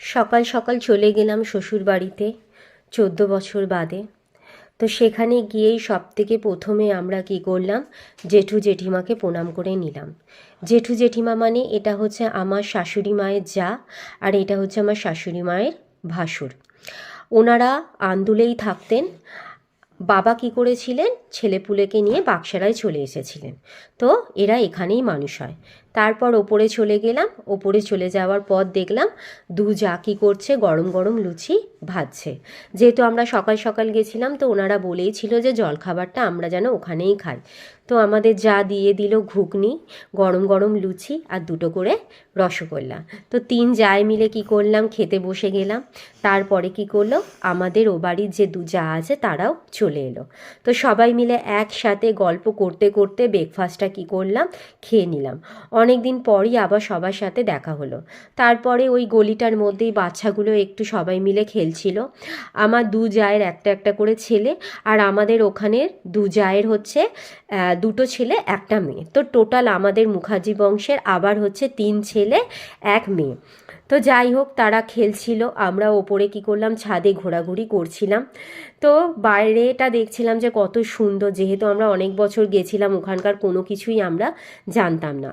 সকাল সকাল চলে গেলাম শ্বশুর বাড়িতে 14 বছর বাদে। তো সেখানে গিয়েই সব থেকে প্রথমে আমরা কি করলাম, জেঠু জেঠিমাকে প্রণাম করে নিলাম। জেঠু জেঠিমা মানে এটা হচ্ছে আমার শাশুড়ি মায়ের জা, আর এটা হচ্ছে আমার শাশুড়ি মায়ের ভাসুর। ওনারা আন্দুলেই থাকতেন। বাবা কি করেছিলেন, ছেলেপুলেকে নিয়ে বাক্সারায় চলে এসেছিলেন। তো এরা এখানেই মানুষ হয়। তারপর ওপরে চলে গেলাম। ওপরে চলে যাওয়ার পর দেখলাম দু যা কী করছে, গরম গরম লুচি ভাজছে। যেহেতু আমরা সকাল সকাল গেছিলাম, তো ওনারা বলেই ছিল যে জলখাবারটা আমরা যেন ওখানেই খাই। তো আমাদের যা দিয়ে দিল ঘুগনি, গরম গরম লুচি আর দুটো করে রসগোল্লা। তো তিন জায় মিলে কি করলাম, খেতে বসে গেলাম। তারপরে কি করলো, আমাদের ও বাড়ির যে দু যা আছে তারাও চলে এলো। তো সবাই মিলে একসাথে গল্প করতে করতে ব্রেকফাস্টটা কি করলাম, খেয়ে নিলাম। অনেক দিন পরই আবার সবার সাথে দেখা হলো। তারপরে ওই গলিটার মধ্যেই বাচ্চাগুলো একটু সবাই মিলে খেলছিল। আমার দু জায়ের একটা একটা করে ছেলে, আর আমাদের ওখানের দু জায়ের হচ্ছে দুটো ছেলে একটা মেয়ে। তো টোটাল আমাদের মুখার্জি বংশের আবার হচ্ছে 3 ছেলে 1 মেয়ে। তো যাই হোক, তারা খেলছিল, আমরা ওপরে কি করলাম, ছাদে ঘোরাঘুরি করছিলাম। তো বাইরেটা দেখছিলাম যে কত সুন্দর, যেহেতু আমরা অনেক বছর গেছিলাম ওখানকার কোনো কিছুই আমরা জানতাম না।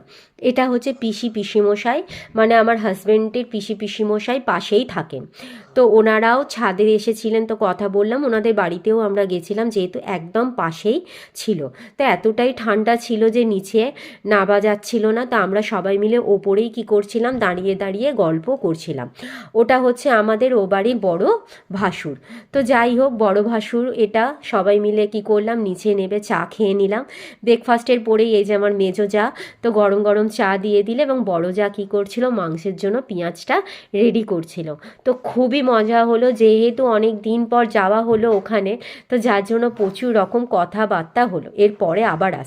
এটা হচ্ছে পিসিমশাই, মানে আমার হাজব্যান্ডের পিসিমশাই পাশেই থাকেন। তো ওনারাও ছাদে এসেছিলেন, তো কথা বললাম। ওনাদের বাড়িতেও আমরা গেছিলাম, যেহেতু একদম পাশেই ছিল। তো এতটাই ঠান্ডা ছিল যে নিচে নামা যাচ্ছিল না। তো আমরা সবাই মিলে ওপরেই কি করছিলাম, দাঁড়িয়ে দাঁড়িয়ে গল্প করছিলাম। ওটা হচ্ছে আমাদের ও বাড়ির বড় ভাসুর। তো যাই হোক, বড় ভাসুর এটা সবাই মিলে কি করলাম, নিচে নেবে চা খেয়ে নিলাম। ব্রেকফাস্টের পরেই এই যে আমার মেজো যা তো গরম গরম চা দিয়ে দিলে, এবং বড় যা কী করছিল, মাংসের জন্য পেঁয়াজটা রেডি করছিল। তো খুবই মজা হলো, যেহেতু অনেক দিন পর যাওয়া হলো ওখানে, তো যার জন্য প্রচুর রকম কথাবার্তা হলো। এরপরে আবার আসছি।